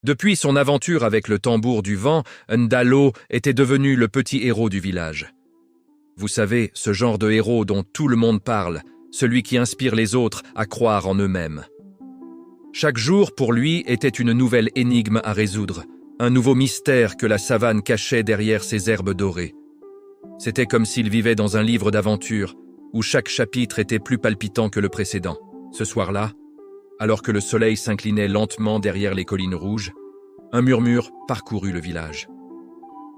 Depuis son aventure avec le tambour du vent, Ndalo était devenu le petit héros du village. Vous savez, ce genre de héros dont tout le monde parle, celui qui inspire les autres à croire en eux-mêmes. Chaque jour, pour lui, était une nouvelle énigme à résoudre, un nouveau mystère que la savane cachait derrière ses herbes dorées. C'était comme s'il vivait dans un livre d'aventure, où chaque chapitre était plus palpitant que le précédent. Ce soir-là, alors que le soleil s'inclinait lentement derrière les collines rouges, un murmure parcourut le village.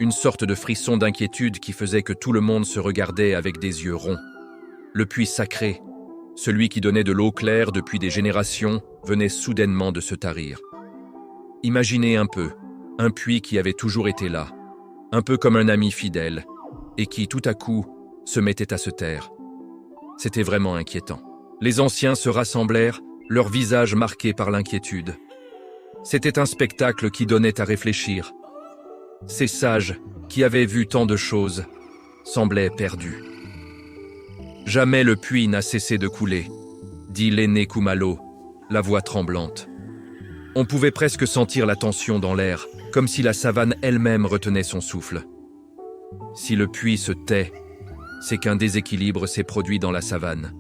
Une sorte de frisson d'inquiétude qui faisait que tout le monde se regardait avec des yeux ronds. Le puits sacré, celui qui donnait de l'eau claire depuis des générations, venait soudainement de se tarir. Imaginez un peu, un puits qui avait toujours été là, un peu comme un ami fidèle, et qui, tout à coup, se mettait à se taire. C'était vraiment inquiétant. Les anciens se rassemblèrent, leurs visages marqués par l'inquiétude. C'était un spectacle qui donnait à réfléchir. Ces sages, qui avaient vu tant de choses, semblaient perdus. « Jamais le puits n'a cessé de couler », dit l'aîné Kumalo, la voix tremblante. On pouvait presque sentir la tension dans l'air, comme si la savane elle-même retenait son souffle. Si le puits se tait, c'est qu'un déséquilibre s'est produit dans la savane,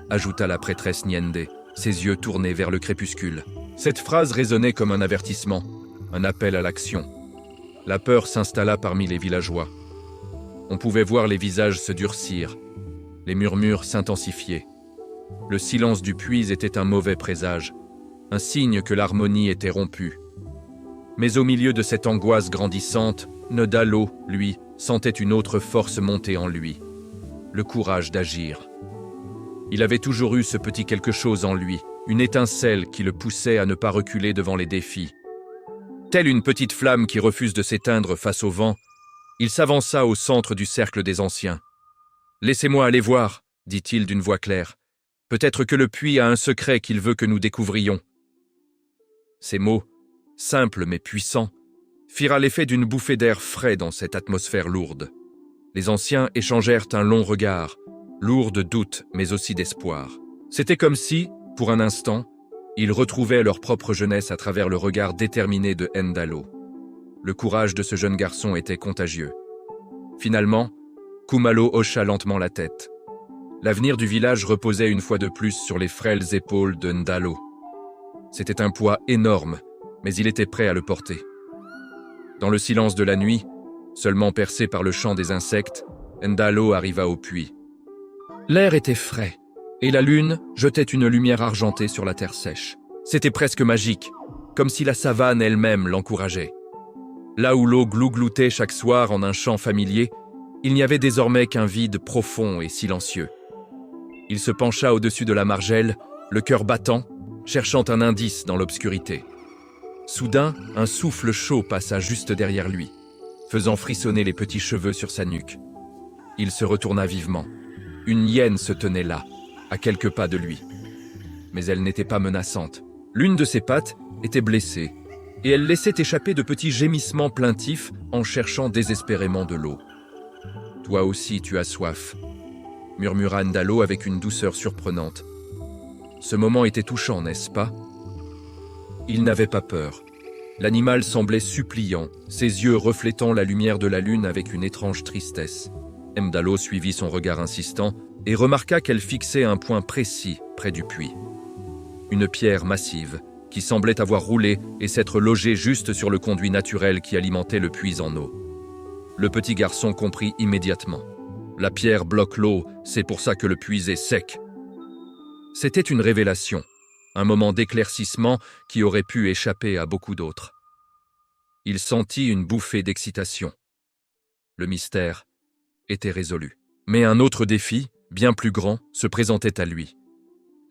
ajouta la prêtresse Nyende, ses yeux tournés vers le crépuscule. Cette phrase résonnait comme un avertissement, un appel à l'action. La peur s'installa parmi les villageois. On pouvait voir les visages se durcir, les murmures s'intensifier. Le silence du puits était un mauvais présage, un signe que l'harmonie était rompue. Mais au milieu de cette angoisse grandissante, Ndalo, lui, sentait une autre force monter en lui, le courage d'agir. Il avait toujours eu ce petit quelque chose en lui, une étincelle qui le poussait à ne pas reculer devant les défis. Telle une petite flamme qui refuse de s'éteindre face au vent, il s'avança au centre du cercle des anciens. « Laissez-moi aller voir », dit-il d'une voix claire. « Peut-être que le puits a un secret qu'il veut que nous découvrions. » Ces mots, simples mais puissants, firent à l'effet d'une bouffée d'air frais dans cette atmosphère lourde. Les anciens échangèrent un long regard, lourd de doute mais aussi d'espoir. C'était comme si, pour un instant, ils retrouvaient leur propre jeunesse à travers le regard déterminé de Ndalo. Le courage de ce jeune garçon était contagieux. Finalement, Kumalo hocha lentement la tête. L'avenir du village reposait une fois de plus sur les frêles épaules de Ndalo. C'était un poids énorme, mais il était prêt à le porter. Dans le silence de la nuit, seulement percé par le chant des insectes, Ndalo arriva au puits. L'air était frais, et la lune jetait une lumière argentée sur la terre sèche. C'était presque magique, comme si la savane elle-même l'encourageait. Là où l'eau glougloutait chaque soir en un chant familier, il n'y avait désormais qu'un vide profond et silencieux. Il se pencha au-dessus de la margelle, le cœur battant, cherchant un indice dans l'obscurité. Soudain, un souffle chaud passa juste derrière lui, faisant frissonner les petits cheveux sur sa nuque. Il se retourna vivement. Une hyène se tenait là, à quelques pas de lui. Mais elle n'était pas menaçante. L'une de ses pattes était blessée, et elle laissait échapper de petits gémissements plaintifs en cherchant désespérément de l'eau. « Toi aussi tu as soif », murmura Ndalo avec une douceur surprenante. Ce moment était touchant, n'est-ce pas? Il n'avait pas peur. L'animal semblait suppliant, ses yeux reflétant la lumière de la lune avec une étrange tristesse. Ndalo suivit son regard insistant et remarqua qu'elle fixait un point précis près du puits. Une pierre massive, qui semblait avoir roulé et s'être logée juste sur le conduit naturel qui alimentait le puits en eau. Le petit garçon comprit immédiatement. La pierre bloque l'eau, c'est pour ça que le puits est sec. C'était une révélation, un moment d'éclaircissement qui aurait pu échapper à beaucoup d'autres. Il sentit une bouffée d'excitation. Le mystère était résolu. Mais un autre défi, bien plus grand, se présentait à lui.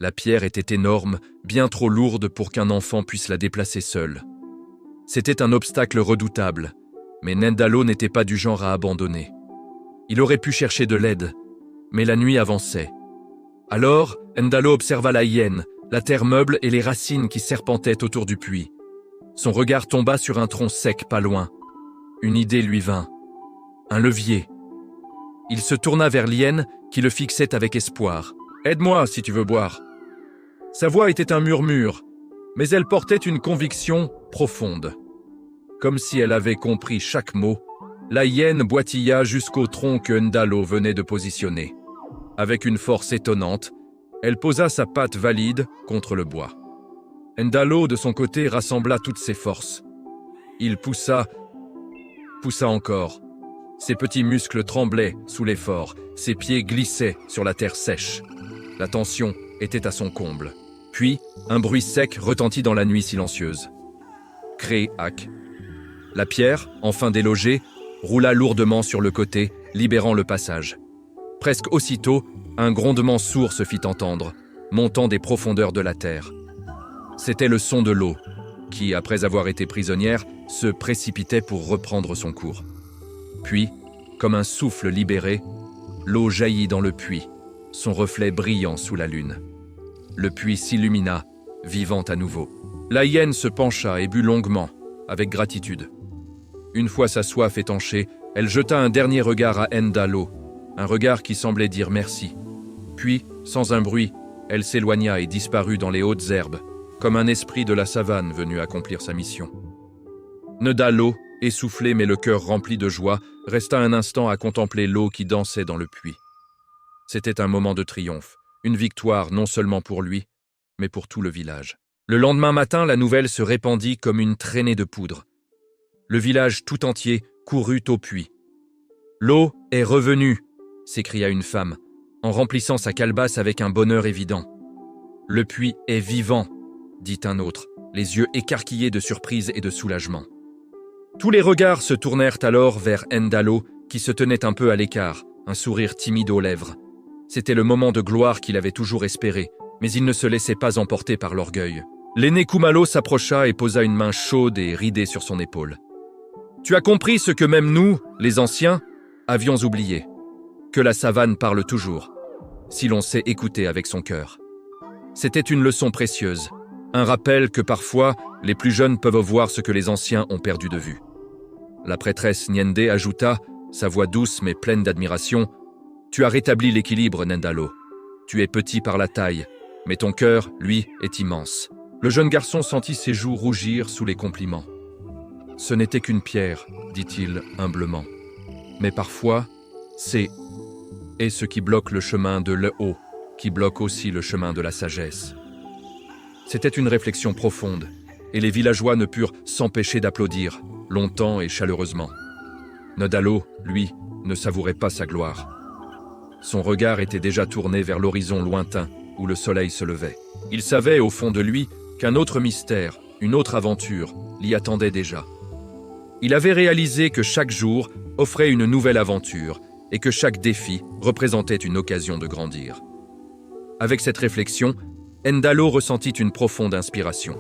La pierre était énorme, bien trop lourde pour qu'un enfant puisse la déplacer seul. C'était un obstacle redoutable, mais Ndalo n'était pas du genre à abandonner. Il aurait pu chercher de l'aide, mais la nuit avançait. Alors, Ndalo observa la hyène, la terre meuble et les racines qui serpentaient autour du puits. Son regard tomba sur un tronc sec pas loin. Une idée lui vint. Un levier. Il se tourna vers l'hyène qui le fixait avec espoir. « Aide-moi si tu veux boire. » Sa voix était un murmure, mais elle portait une conviction profonde. Comme si elle avait compris chaque mot, la hyène boitilla jusqu'au tronc que Ndalo venait de positionner. Avec une force étonnante, elle posa sa patte valide contre le bois. Ndalo, de son côté, rassembla toutes ses forces. Il poussa encore. Ses petits muscles tremblaient sous l'effort, ses pieds glissaient sur la terre sèche. La tension était à son comble. Puis, un bruit sec retentit dans la nuit silencieuse. Cré-hac. La pierre, enfin délogée, roula lourdement sur le côté, libérant le passage. Presque aussitôt, un grondement sourd se fit entendre, montant des profondeurs de la terre. C'était le son de l'eau, qui, après avoir été prisonnière, se précipitait pour reprendre son cours. Puis, comme un souffle libéré, l'eau jaillit dans le puits, son reflet brillant sous la lune. Le puits s'illumina, vivant à nouveau. La hyène se pencha et but longuement, avec gratitude. Une fois sa soif étanchée, elle jeta un dernier regard à Ndalo, un regard qui semblait dire merci. Puis, sans un bruit, elle s'éloigna et disparut dans les hautes herbes, comme un esprit de la savane venu accomplir sa mission. Ndalo, essoufflé mais le cœur rempli de joie, resta un instant à contempler l'eau qui dansait dans le puits. C'était un moment de triomphe, une victoire non seulement pour lui, mais pour tout le village. Le lendemain matin, la nouvelle se répandit comme une traînée de poudre. Le village tout entier courut au puits. « L'eau est revenue !» s'écria une femme, en remplissant sa calebasse avec un bonheur évident. « Le puits est vivant !» dit un autre, les yeux écarquillés de surprise et de soulagement. Tous les regards se tournèrent alors vers Ndalo, qui se tenait un peu à l'écart, un sourire timide aux lèvres. C'était le moment de gloire qu'il avait toujours espéré, mais il ne se laissait pas emporter par l'orgueil. L'aîné Kumalo s'approcha et posa une main chaude et ridée sur son épaule. « Tu as compris ce que même nous, les anciens, avions oublié, que la savane parle toujours, si l'on sait écouter avec son cœur. » C'était une leçon précieuse, un rappel que parfois, les plus jeunes peuvent voir ce que les anciens ont perdu de vue. La prêtresse Nyende ajouta, sa voix douce mais pleine d'admiration, « Tu as rétabli l'équilibre, Ndalo. Tu es petit par la taille, mais ton cœur, lui, est immense. » Le jeune garçon sentit ses joues rougir sous les compliments. « Ce n'était qu'une pierre, dit-il humblement. Mais parfois, c'est ce qui bloque le chemin de l'eau, qui bloque aussi le chemin de la sagesse. » C'était une réflexion profonde, et les villageois ne purent s'empêcher d'applaudir, longtemps et chaleureusement. Ndalo, lui, ne savourait pas sa gloire. Son regard était déjà tourné vers l'horizon lointain, où le soleil se levait. Il savait, au fond de lui, qu'un autre mystère, une autre aventure, l'y attendait déjà. Il avait réalisé que chaque jour offrait une nouvelle aventure, et que chaque défi représentait une occasion de grandir. Avec cette réflexion, Ndalo ressentit une profonde inspiration.